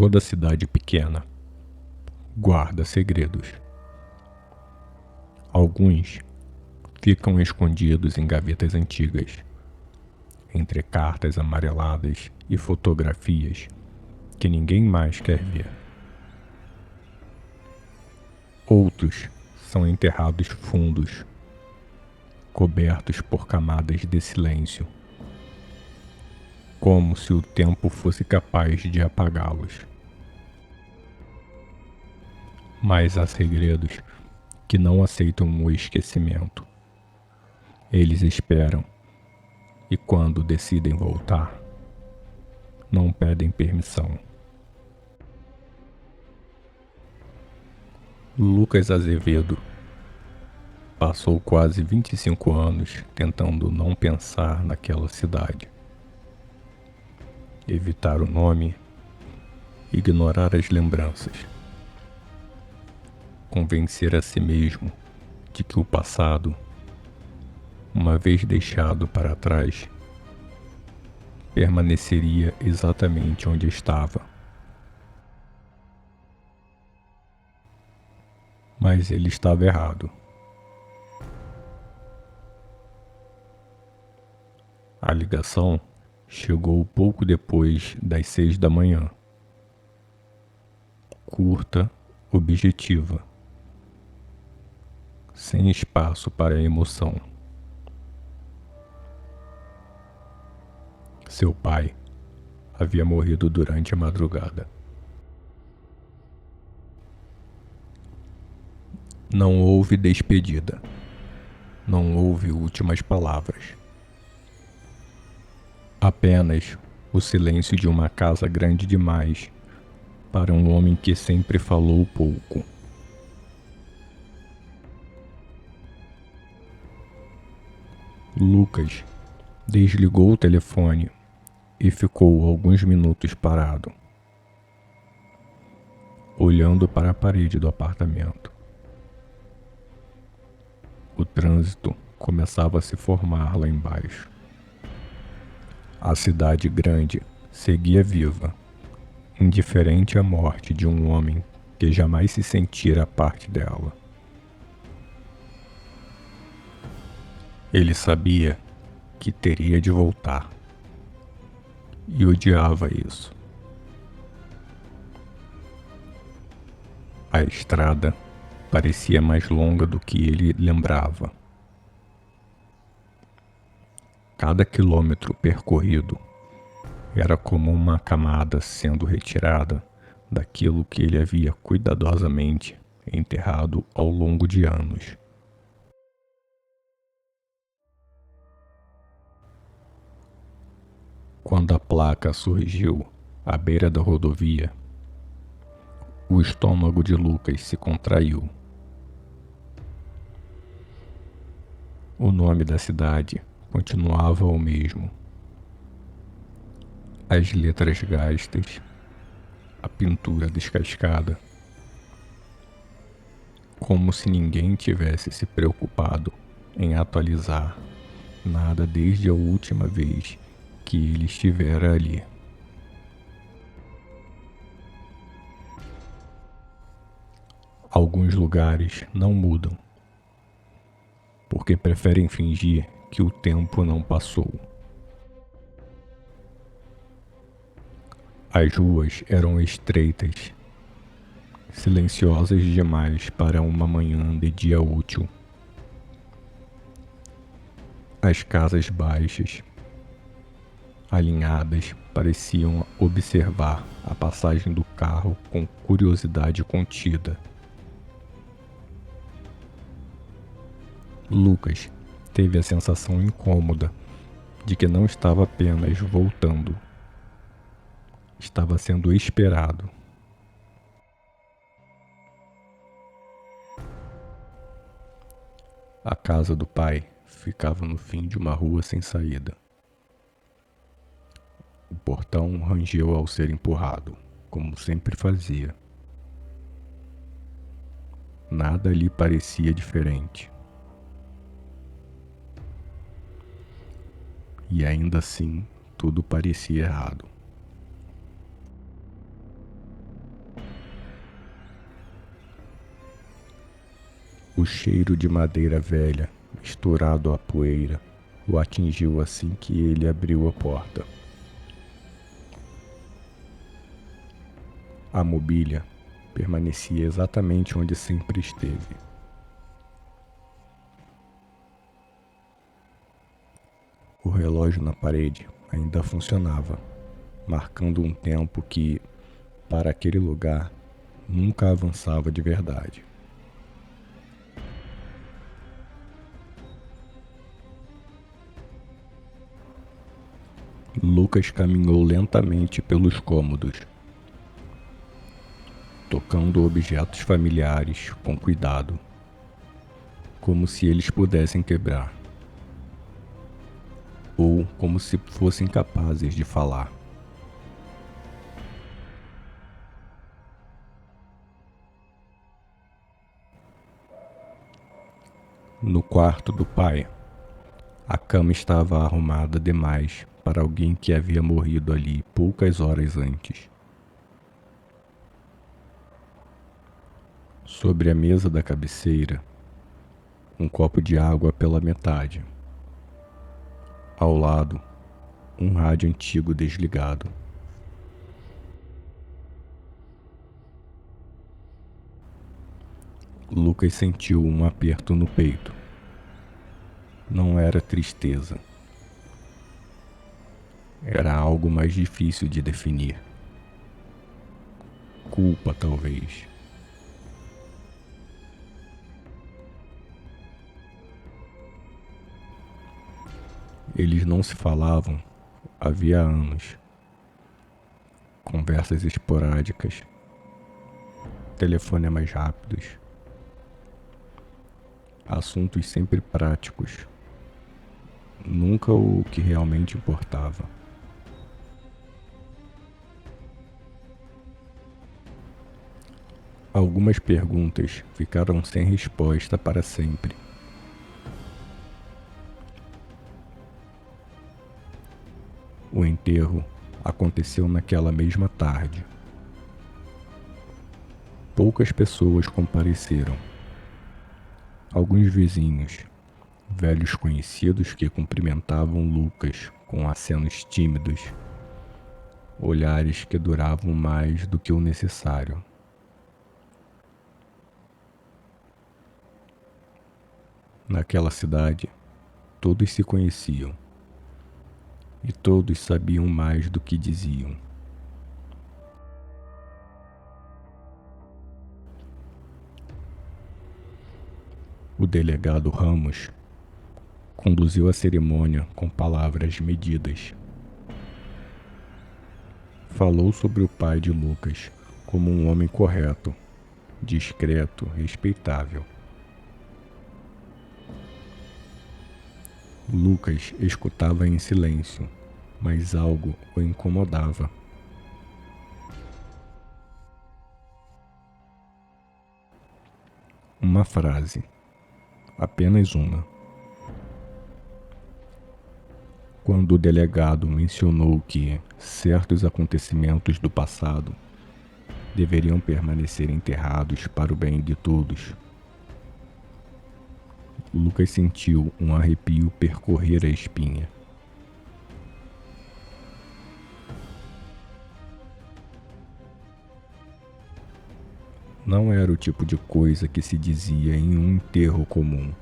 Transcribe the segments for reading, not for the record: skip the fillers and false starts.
Toda cidade pequena guarda segredos. Alguns ficam escondidos em gavetas antigas, entre cartas amareladas e fotografias que ninguém mais quer ver. Outros são enterrados fundos, cobertos por camadas de silêncio, como se o tempo fosse capaz de apagá-los. Mas há segredos que não aceitam o esquecimento. Eles esperam, e quando decidem voltar, não pedem permissão. Lucas Azevedo passou quase 25 anos tentando não pensar naquela cidade, evitar o nome, ignorar as lembranças, convencer a si mesmo de que o passado, uma vez deixado para trás, permaneceria exatamente onde estava. Mas ele estava errado. A ligação chegou pouco depois das 6 da manhã. Curta, objetiva, sem espaço para a emoção. Seu pai havia morrido durante a madrugada. Não houve despedida. Não houve últimas palavras. Apenas o silêncio de uma casa grande demais para um homem que sempre falou pouco. Lucas desligou o telefone e ficou alguns minutos parado, olhando para a parede do apartamento. O trânsito começava a se formar lá embaixo. A cidade grande seguia viva, indiferente à morte de um homem que jamais se sentira parte dela. Ele sabia que teria de voltar e odiava isso. A estrada parecia mais longa do que ele lembrava. Cada quilômetro percorrido era como uma camada sendo retirada daquilo que ele havia cuidadosamente enterrado ao longo de anos. Quando a placa surgiu à beira da rodovia, o estômago de Lucas se contraiu. O nome da cidade continuava o mesmo. As letras gastas, a pintura descascada, como se ninguém tivesse se preocupado em atualizar nada desde a última vez que ele estivera ali. Alguns lugares não mudam, porque preferem fingir que o tempo não passou. As ruas eram estreitas, silenciosas demais para uma manhã de dia útil. As casas baixas, alinhadas, pareciam observar a passagem do carro com curiosidade contida. Lucas teve a sensação incômoda de que não estava apenas voltando, estava sendo esperado. A casa do pai ficava no fim de uma rua sem saída. O portão rangeu ao ser empurrado, como sempre fazia. Nada lhe parecia diferente. E ainda assim, tudo parecia errado. O cheiro de madeira velha, misturado à poeira, o atingiu assim que ele abriu a porta. A mobília permanecia exatamente onde sempre esteve. O relógio na parede ainda funcionava, marcando um tempo que, para aquele lugar, nunca avançava de verdade. Lucas caminhou lentamente pelos cômodos, tocando objetos familiares com cuidado, como se eles pudessem quebrar, ou como se fossem capazes de falar. No quarto do pai, a cama estava arrumada demais para alguém que havia morrido ali poucas horas antes. Sobre a mesa da cabeceira, um copo de água pela metade. Ao lado, um rádio antigo desligado. Lucas sentiu um aperto no peito. Não era tristeza. Era algo mais difícil de definir. Culpa, talvez. Eles não se falavam havia anos. Conversas esporádicas, telefonemas rápidos, assuntos sempre práticos, nunca o que realmente importava. Algumas perguntas ficaram sem resposta para sempre. O enterro aconteceu naquela mesma tarde. Poucas pessoas compareceram. Alguns vizinhos, velhos conhecidos que cumprimentavam Lucas com acenos tímidos, olhares que duravam mais do que o necessário. Naquela cidade, todos se conheciam e todos sabiam mais do que diziam. O delegado Ramos conduziu a cerimônia com palavras medidas. Falou sobre o pai de Lucas como um homem correto, discreto, respeitável. Lucas escutava em silêncio, mas algo o incomodava. Uma frase, apenas uma. Quando o delegado mencionou que certos acontecimentos do passado deveriam permanecer enterrados para o bem de todos, Lucas sentiu um arrepio percorrer a espinha. Não era o tipo de coisa que se dizia em um enterro comum.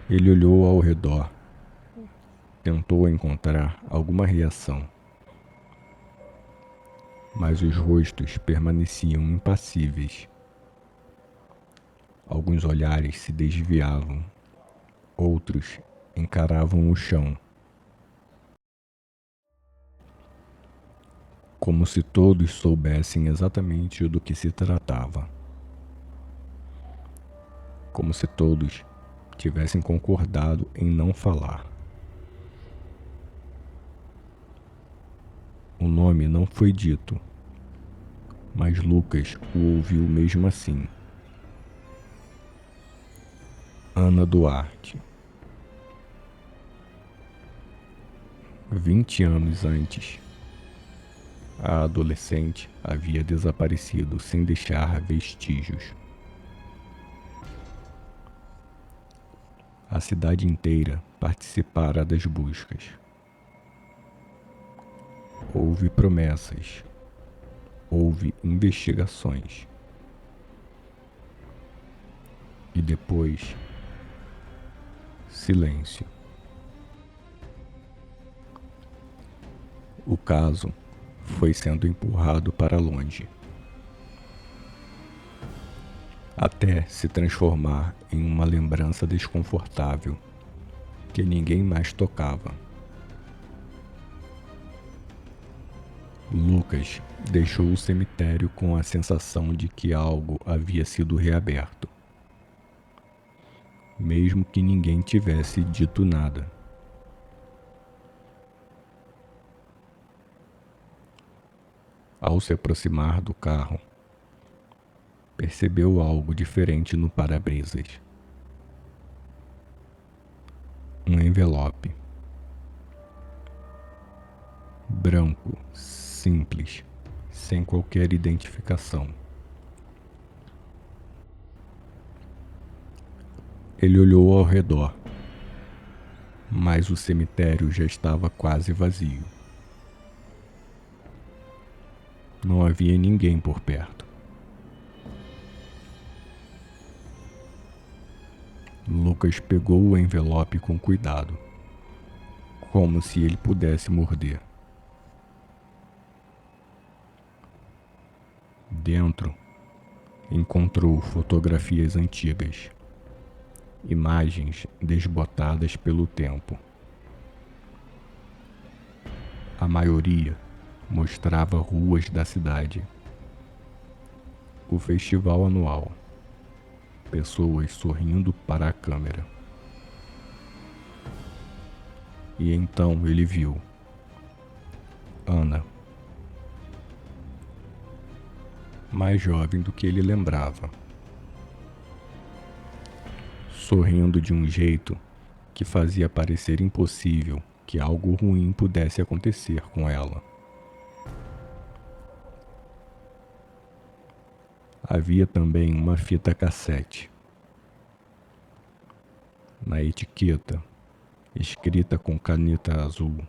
Ele olhou ao redor, tentou encontrar alguma reação, mas os rostos permaneciam impassíveis. Alguns olhares se desviavam, outros encaravam o chão, como se todos soubessem exatamente do que se tratava. Como se todos tivessem concordado em não falar. O nome não foi dito, mas Lucas o ouviu mesmo assim. Ana Duarte. 20 anos antes, A adolescente havia desaparecido sem deixar vestígios. A cidade inteira participara das buscas. Houve promessas, houve investigações. E depois, silêncio. O caso foi sendo empurrado para longe, até se transformar em uma lembrança desconfortável que ninguém mais tocava. Lucas deixou o cemitério com a sensação de que algo havia sido reaberto, mesmo que ninguém tivesse dito nada. Ao se aproximar do carro, percebeu algo diferente no para-brisas. Um envelope. Branco, simples, sem qualquer identificação. Ele olhou ao redor, mas o cemitério já estava quase vazio. Não havia ninguém por perto. Lucas pegou o envelope com cuidado, como se ele pudesse morder. Dentro, encontrou fotografias antigas, imagens desbotadas pelo tempo. A maioria mostrava ruas da cidade, o festival anual, pessoas sorrindo para a câmera. E então ele viu Ana, mais jovem do que ele lembrava, sorrindo de um jeito que fazia parecer impossível que algo ruim pudesse acontecer com ela. Havia também uma fita cassete. Na etiqueta, escrita com caneta azul,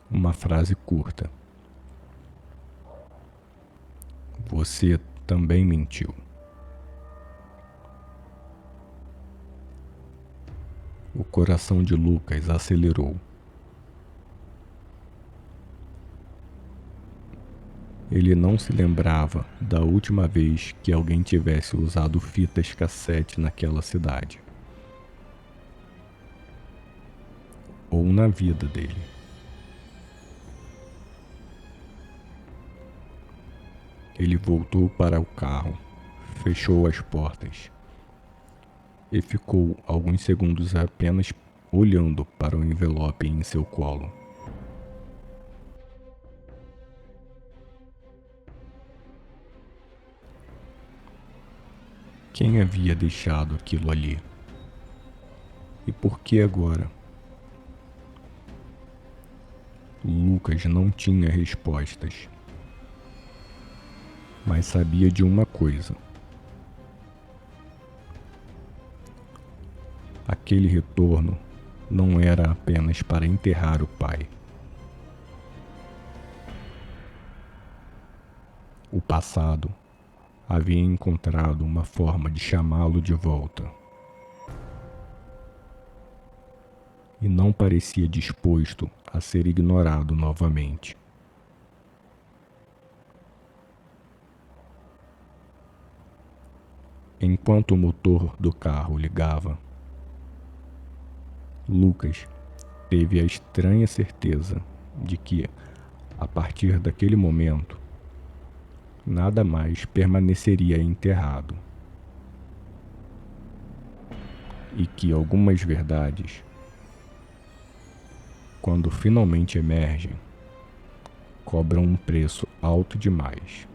uma frase curta: "Você também mentiu." O coração de Lucas acelerou. Ele não se lembrava da última vez que alguém tivesse usado fitas cassete naquela cidade, ou na vida dele. Ele voltou para o carro, fechou as portas e ficou alguns segundos apenas olhando para o envelope em seu colo. Quem havia deixado aquilo ali? E por que agora? Lucas não tinha respostas, mas sabia de uma coisa: aquele retorno não era apenas para enterrar o pai. O passado havia encontrado uma forma de chamá-lo de volta. E não parecia disposto a ser ignorado novamente. Enquanto o motor do carro ligava, Lucas teve a estranha certeza de que, a partir daquele momento, nada mais permaneceria enterrado. E que algumas verdades, quando finalmente emergem, cobram um preço alto demais.